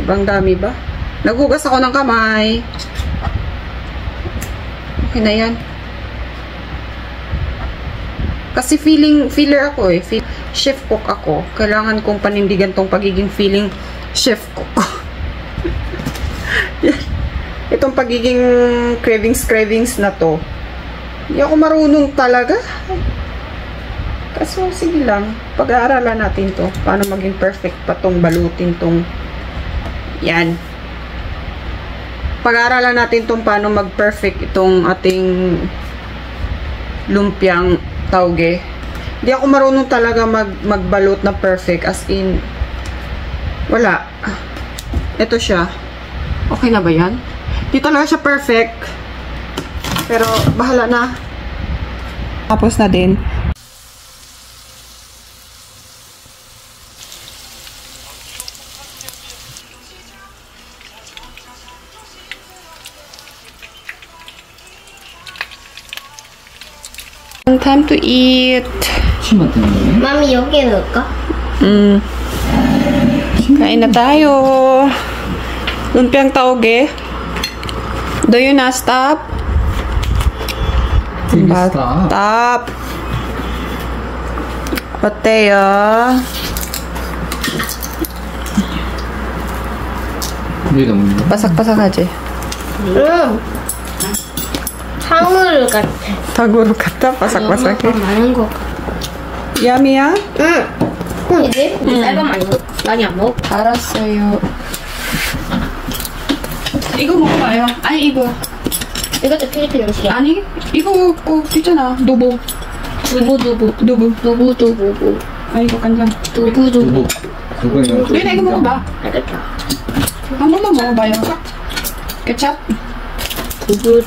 Sobrang dami ba? Nagugas ako ng kamay. Okay na yan. Kasi feeler ako eh. Chef cook ako. Kailangan kong panindigan tong pagiging feeling chef cook. Itong pagiging cravings na to. Hindi ako marunong talaga. Kaso sige lang. Pag-aaralan natin to. Paano maging perfect pa tong balutin tong yan. Pag-aaralan natin tong paano mag-perfect itong ating lumpiang tauge. Hindi ako marunong talaga magbalot na perfect. As in, wala. Ito siya. Okay na ba yan? Hindi talaga siya perfect. Pero, bahala na. Tapos na din. Time to eat. Mami, 여기에 넣을까? Kain na tayo. Lumpiang tauge. Do you not stop? Stop. 어때요? 바삭바삭하지? 탕후루 같아. 탕후루 같아? 바삭바삭해? 많은 거. 야미야? 응. 이제 쌀밥 많이 안 먹어. 알았어요. 이거 먹어봐요. 아니 이거. 이것도 필리핀 음식이야. 아니 이거 있잖아. 두부. 아 이거 간장. 두부. 얘네 이거 먹어봐. 알겠다. 한 번만 먹어봐요. 케찹. 두부.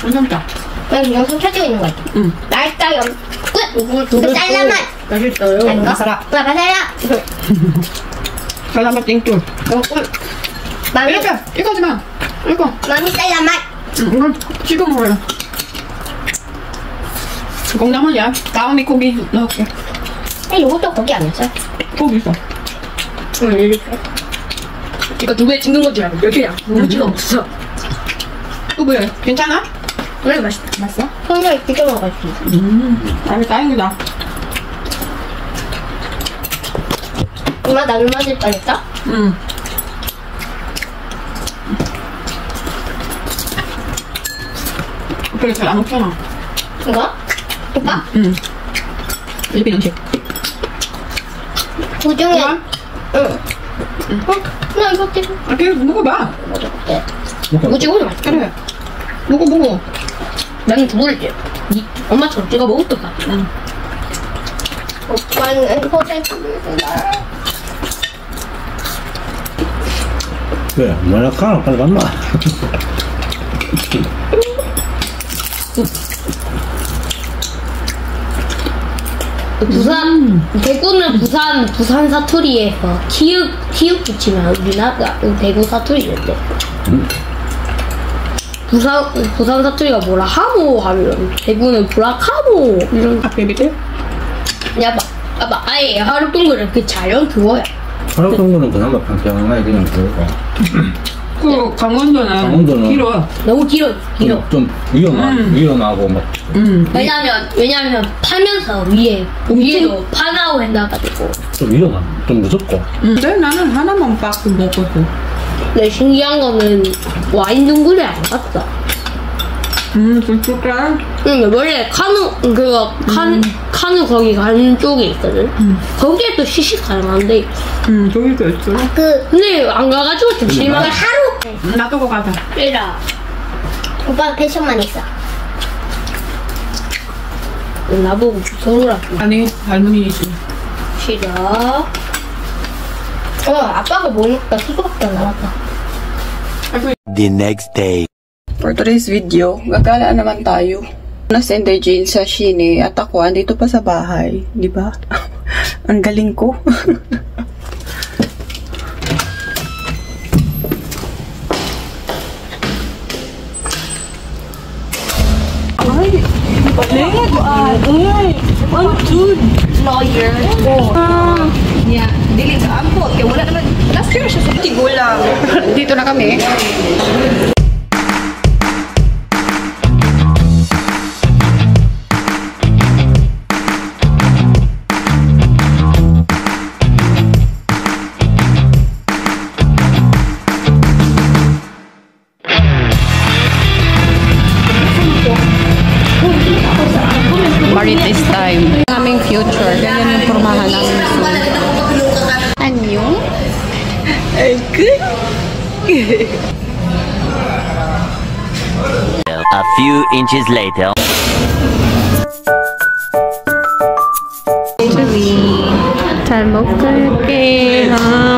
괜찮다. 영상 켜지고 있는 거 같아. 맛있다. 끝. 쌀라맛. 맛있어요. 마사라. 쌀라맛 땡큐. 마미. 이거 하지 마. 이거. 마미 쌀라맛. 이거 찍어 먹어요. 공나물이야. 다음에 고기 넣을게. 이것도 고기 아니었어? 고기 있어. 응, 이렇게. 이거 두 개 찍는 거지. 몇 개야? 무지가 없어. 왜? 괜찮아? 그래, 맛있어? 손으로 비벼 먹을 수 있어. 아니, 다행이다. 엄마, 나 물 맞을 뻔했어? 응. 그래, 잘 안 먹잖아. 이거? 오빠? 응. 필리핀 음식. 그중에. 응. 나 이거 찍어. 아, 그래, 먹어봐. 이거 찍어도 맛있어. 그래. 먹어. 나는 두부를 엄마처럼 찍어 먹었던 것 같아. 응. 오빠는 호텔 왜? 뭐야, 가? 빨리 갔나? 대구는 부산 사투리에서 키읔 붙이면 우리나라 대구 사투리인데. 부산 사투리가 뭐라 하모 하면 대구는 브라카모 이런. 앞에 밑에? 야봐 아예 하루 동안은 그 자연 그거야. 하루 정도는 그나마 평평하게 그냥 그러고 그 강원도는 길어. 너무 길어. 좀 위험하고 막. 왜냐면 팔면서 위에도 파나고 했나가지고. 좀 위험한. 좀 무섭고. 근데 나는 하나만 밖에 먹거든. 근데 신기한 거는 와인 둥그레 안 갔다. 진짜? 응, 원래 카누 거기 가는 쪽에 있거든. 거기에 또 시식 가능한데. 저기도 있어. 근데 안 가가지고 좀 실망해. 하루. 놔두고 가자. 빼라. 오빠가 펜션만 있어. 나보고 무서우라고. 아니, 할머니이지. 싫어. 아빠가 먹으니까 수고밖에 안 남았다. The next day. For today's video, gagala naman tayo. Nasa Inday Jane sa Shine at ako andito pa sa bahay. Di ba? Ang galing ko. Ay! Balik! Ay! Ang dude! Lawyer. Yeah. Dili sa ampot. Kaya wala naman. Last year siya sa tigulang. Dito na kami. Marites time. Aming future. Ganyan yung pormahan namin soon. Anyo? Ay, good. A few inches later. 잘 먹을게.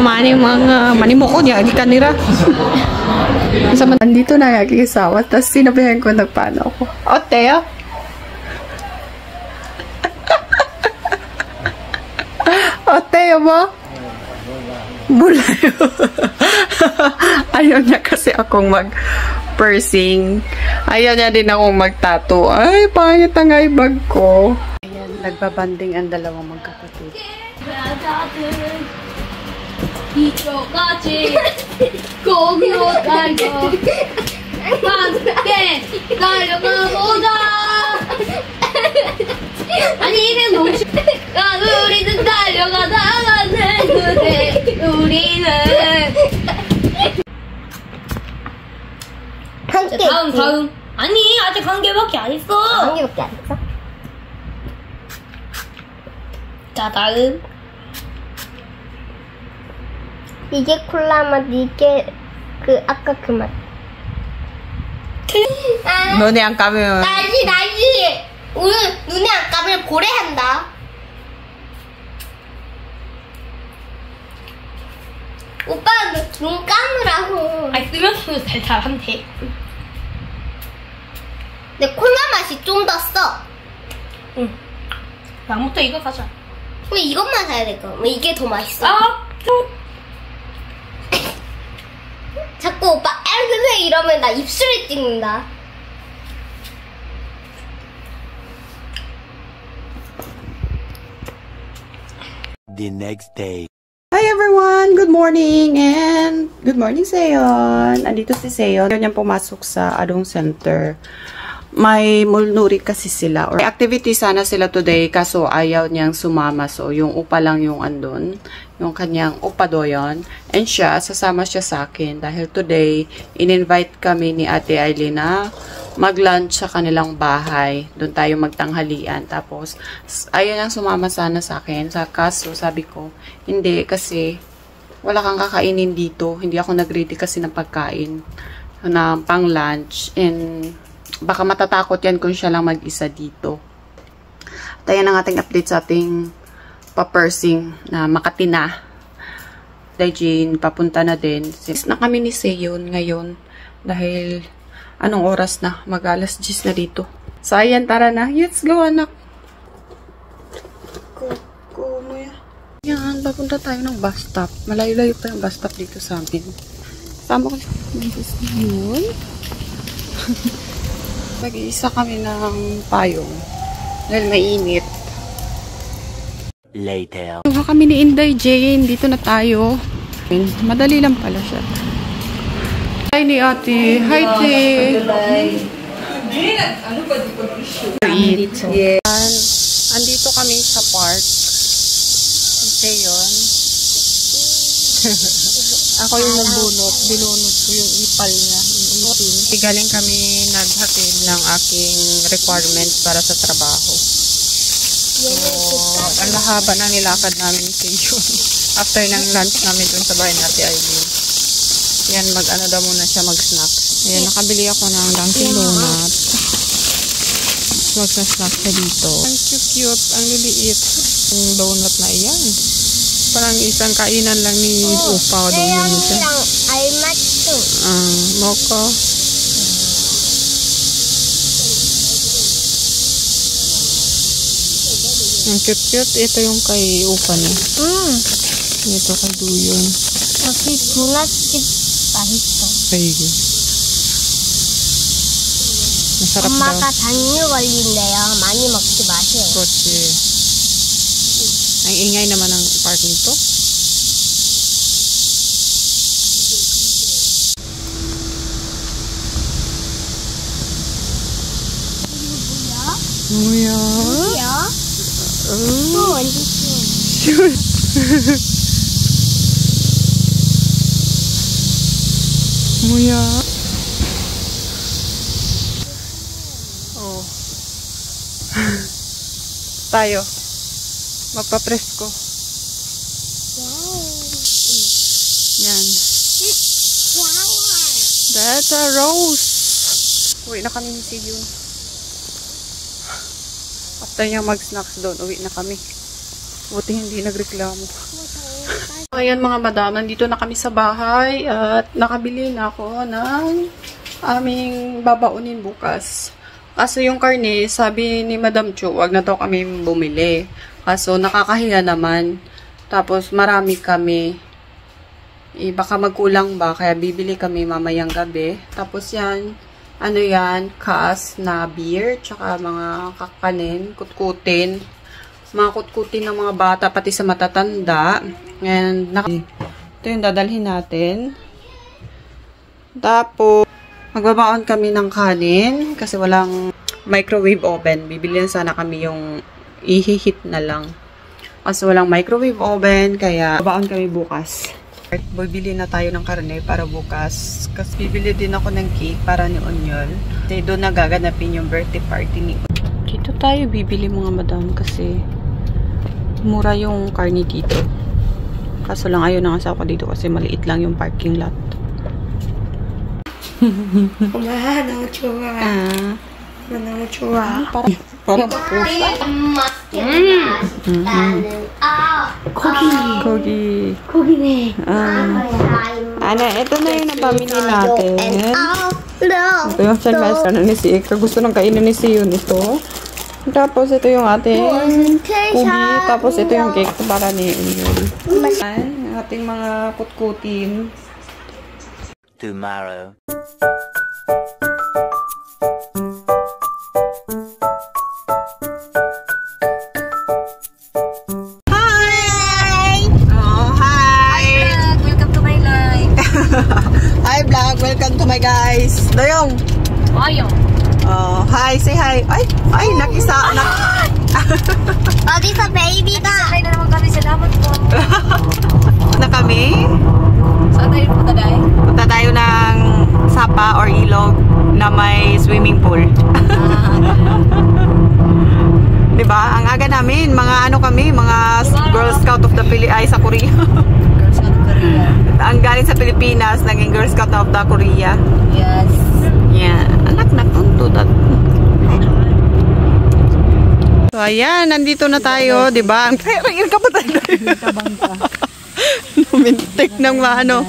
많이 먹어 niya. Agi kanira. Kasama, nandito na yung asawa. Tapos sinabihan ko nagpaano ako. Oteo? Oteo mo? Bulayo. Ayaw niya kasi akong mag-pursing. Ayaw niya din akong mag-tattoo. Ay, pangit ang ibag ko. Ayan, nagbabanding ang dalawang magkapatid. 이쪽까지 거기로 달려 함께 달려가보자. 아니 이게 너무 우리는 달려가다가는 그대 우리는 한 개. 다음 아니 아직 한 개밖에 안 있어. 한 개밖에 안 있어? 자 다음 이게 콜라 맛, 이게 그 아까 그 맛. 너네 안 가면 날씨. 오늘 눈에 안 감으면 고래한다. 오빠 눈 감으라고. 아니 쓰면서 잘하면 돼. 근데 콜라 맛이 좀 더 써. 응. 다음부터 이거 가자. 그럼 이것만 사야 될까? 뭐 이게 더 맛있어. 자꾸 오빠 앵그세 이러면 나 입술에 찍는다. The next day. Hi everyone! Good morning! And good morning, Seon! Andito si Seon. Ganyan pumasok sa Adong Center. May mulnuri kasi sila. Or may activity sana sila today, kaso ayaw niyang sumama. So, yung upa lang yung andun. Yung kanyang upa doon. And siya, sasama siya sa akin. Dahil today, in-invite kami ni Ate Aileen na mag-lunch sa kanilang bahay. Doon tayo magtanghalian. Tapos, ayaw niyang sumama sana sa akin. Kaso, sabi ko, hindi kasi wala kang kakainin dito. Hindi ako nag-ready kasi ng pagkain na pang lunch. And baka matatakot yan kung siya lang mag-isa dito. At ayan ang ating update sa ating pa-pursing na Makati na. Jane, papunta na din. Sis na kami ni Seon ngayon. Dahil, anong oras na? Mag-alas 10 na dito. So, ayan, tara na. Let's go, anak. Go mo yan. Yan, papunta tayo ng bus stop. Malayo-layo pa yung bus stop dito sa amin. Sama ko dito sa yun. Mag-iisa kami ng payong. Dahil mainit. Later. Tuha kami ni Inday Jane. Dito na tayo. Madali lang pala siya. Hi ni ate. Hi, te. Andito kami sa park. Ito yun. Ako yung nagbunot. Binunot ko yung ipal niya. Yung ipin. Galing kami naghatid ng aking requirements para sa trabaho. So, ang lahaba na nilakad namin sa yun. After ng lunch namin dun sa bahay natin Aileen. Yan, mag-ano daw muna siya, mag-snack. Ayan, nakabili ako ng Dunkin' Donut. Mag-snack siya dito. Ang cute, ang liliit. Ang donut na iyan. Parang isang kainan lang ni Upa doon yun siya. Moko. Ang cute. Ito yung kay Upa niya. Ito kay Duyon. 여기 분홍집 맛있어. Ayun. Masarap 엄마가 daw. 당뇨 걸린대요. 많이 먹지 마세요. Kotse. Ang ingay naman ng parking to. 뭐야? 뭐야? 또 완전 쉬워. 뭐야? Oh. Tayo. Magpapresko. Yan. That's a rose. Uwi na kami ni Siyun. After niya mag-snacks doon, uwi na kami. Buti hindi nagreklamo. Ayan mga madam, nandito na kami sa bahay at nakabili na ako ng aming babaunin bukas. Kaso yung karne, sabi ni Madam Chu, wag na daw kami bumili. Kaso nakakahiya naman. Tapos marami kami. Baka magkulang ba, kaya bibili kami mamayang gabi. Tapos yan, ano yan, kas na beer, tsaka mga kakanin, kutkutin. Mga kutkutin ng mga bata, pati sa matatanda. And, ito yung dadalhin natin. Tapos, magbabaon kami ng kanin, kasi walang microwave oven. Bibili sana kami yung ihihit na lang. Kasi walang microwave oven, kaya babaon kami bukas. Bibili na tayo ng karne para bukas. Kasi bibili din ako ng cake para ni Onyol. Kasi doon nagaganapin yung birthday party ni Onyol. Dito tayo bibili mga madam kasi mura yung karne dito. Kaso lang ayaw ng asawa ko dito kasi maliit lang yung parking lot. 엄마 너무 좋아. 너무 좋아. Parang 고기. 고기네. Ano, ito na yung napamili natin. No. Ito yung sunrise ni si Ikra. Gusto nang kainin ni si Yun ito. Tapos ito yung ating kubi. Tapos ito yung cake para ni Yun. Ang ating mga kutkutin. Tomorrow. Hi vlog, welcome to my guys. Doyong. Ayong. Oh, hi, say hi. Ay, nakisa. 어디서 베이비가? Sakay na naman kami. Salamat po. Na kami. Saan tayo punta dahil? Punta tayo ng sapa or ilog na may swimming pool. Diba? Ang aga namin, mga ano kami, mga Girl Scout of the Philippines sa Korea. Girl Scout of Korea. Ang galing sa Pilipinas, naging Girl Scout of the Korea. Yes. Yeah. Anak na kunto that. So, ayan, nandito na tayo, di ba? Ringin ka pa tayo. Numintik ng ano.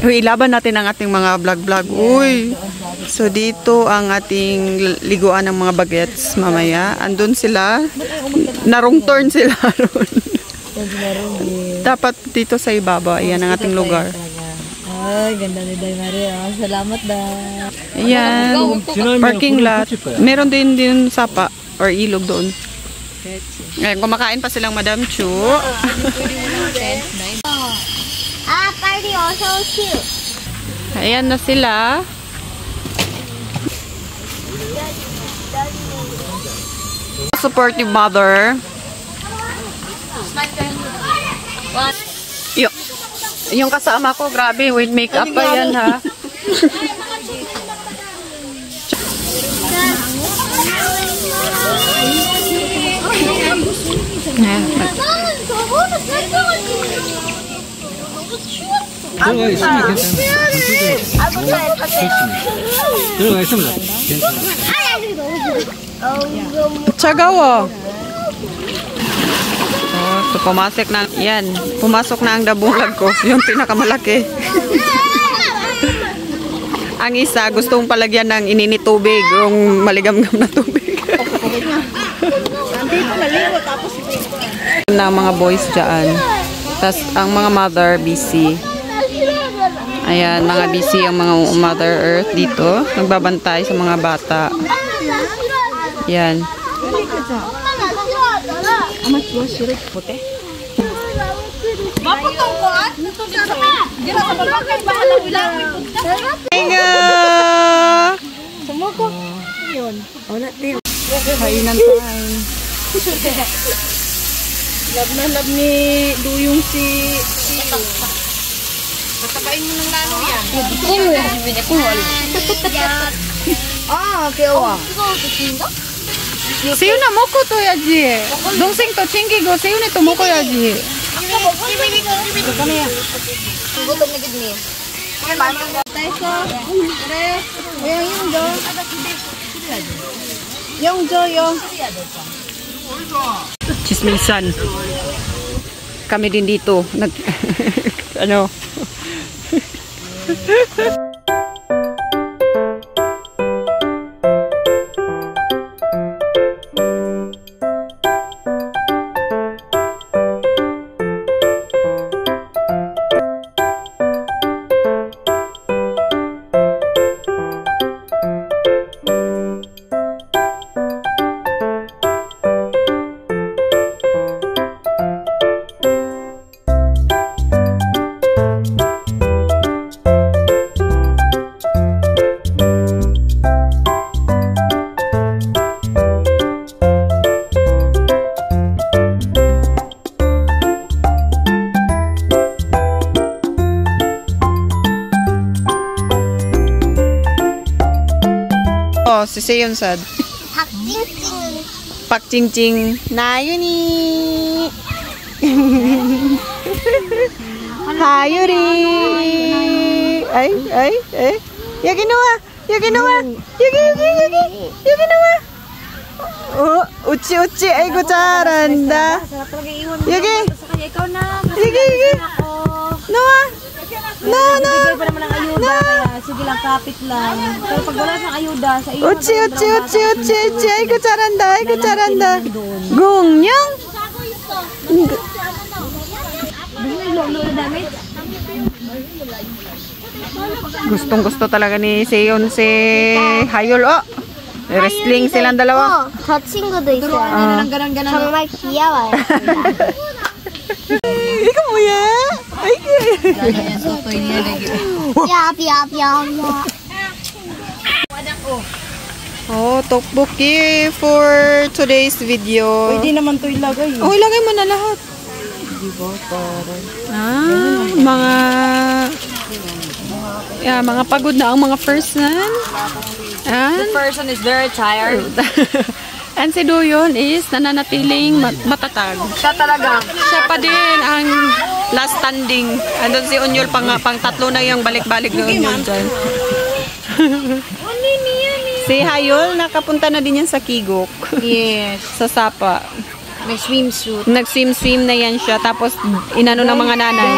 Uy, ilaban natin ang ating mga vlog-vlog. Uy. So, dito ang ating liguan ng mga bagets mamaya. Andun sila. Narong turn sila. Dapat dito sa ibabaw. Ayan ang ating lugar. Ay, ganda ni Day Maria. Salamat da. Ayan. Parking lot. Meron din sapa or ilog doon. Ayan, kumakain pa silang Madam Chu. 빨리 어서 오시오. Ayan na sila. Supportive mother. Yung kasama ko, grabe, with makeup pa yan, ha? 들어가 있으면 괜찮아. 들어가 있으면 괜찮아. Tsagawa. Oh, so pumasok na, yan. Pumasok na ang dabulag ko. Yung pinakamalaki. Ang isa, gustong palagyan ng ininit tubig. Yung maligam-gam na tubig. Na mga boys dyan. Tapos ang mga mother busy. Ayan, mga busy ang mga Mother Earth dito. Nagbabantay sa mga bata. Yan. Inga! Kainan time. Love na love ni Duyong si Patapain mo ng lalo yan. Kewa. Sayo na moko to yaji. Dongsen to chingi go sayo ne to moko yaji. Gutom na gid ni. Yung Jo yung. Chismisan. Kami din dito. Ano? Si Seon sad. Pak Ching Ching. Nayuni. Hayuri. Ay. Yagi nawa. Nawa. Oh, uchi. Ay ko charanda. Yagi. Nawa. No. Sige lang, kapit lang. Pero pag wala siyang ayuda sa iyo. Uchi. Ay ko charanda. Gungyong. Gustong-gusto talaga ni Seon si Hayul. Oh, wrestling silang dalawa. 저 친구도 있어요. 정말 귀여워요. Ikaw mo yan? Ay, 야. oh, tteokbokki for today's video. Pwede naman to ilagay. Oh, ilagay mo na lahat. Mga pagod na ang mga person. The person is very tired. And si Doyon is nananatiling matatag. Siya talaga. Siya pa din ang last standing. Andun si Onyol pang tatlo na yung balik-balik na Onyol dyan. Si Hayol, nakapunta na din yan sa Kigok. Yes. Sa Sapa. May swimsuit. Nag-swim na yan siya. Tapos, inano ng mga nanay.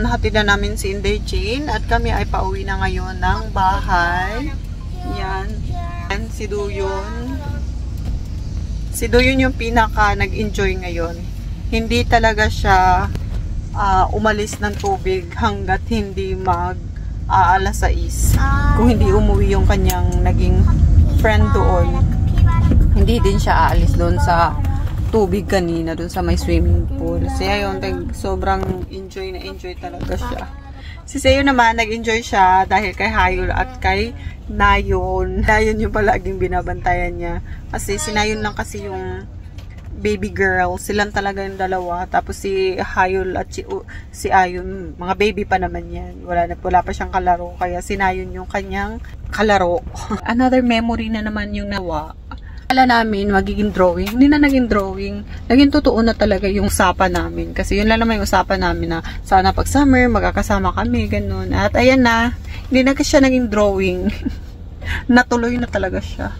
nahatid na namin si Inday Jane at kami ay pauwi na ngayon ng bahay. Yan. And si Duyon. Si Duyon yung pinaka nag-enjoy ngayon. Hindi talaga siya umalis ng tubig hanggat hindi alas 6. Kung hindi umuwi yung kanyang naging friend doon, hindi din siya aalis doon sa tubig kanina, doon sa may swimming pool. Siya yun, sobrang enjoy talaga siya. Si Seo naman, nag-enjoy siya dahil kay Hayul at kay Nayon. Nayon yung palaging binabantayan niya. Kasi si Nayon lang kasi yung baby girl. Silang talaga yung dalawa. Tapos si Hayul at si Ayon, mga baby pa naman yan. Wala pa siyang kalaro. Kaya si Nayon yung kanyang kalaro. Another memory na naman yung nawa. Kala namin magiging drawing. Hindi na naging drawing. Naging totoo na talaga yung usapan namin. Kasi yun lang naman yung usapan namin na sana pag summer, magkakasama kami, ganun. At ayan na, hindi na siya naging drawing. Natuloy na talaga siya.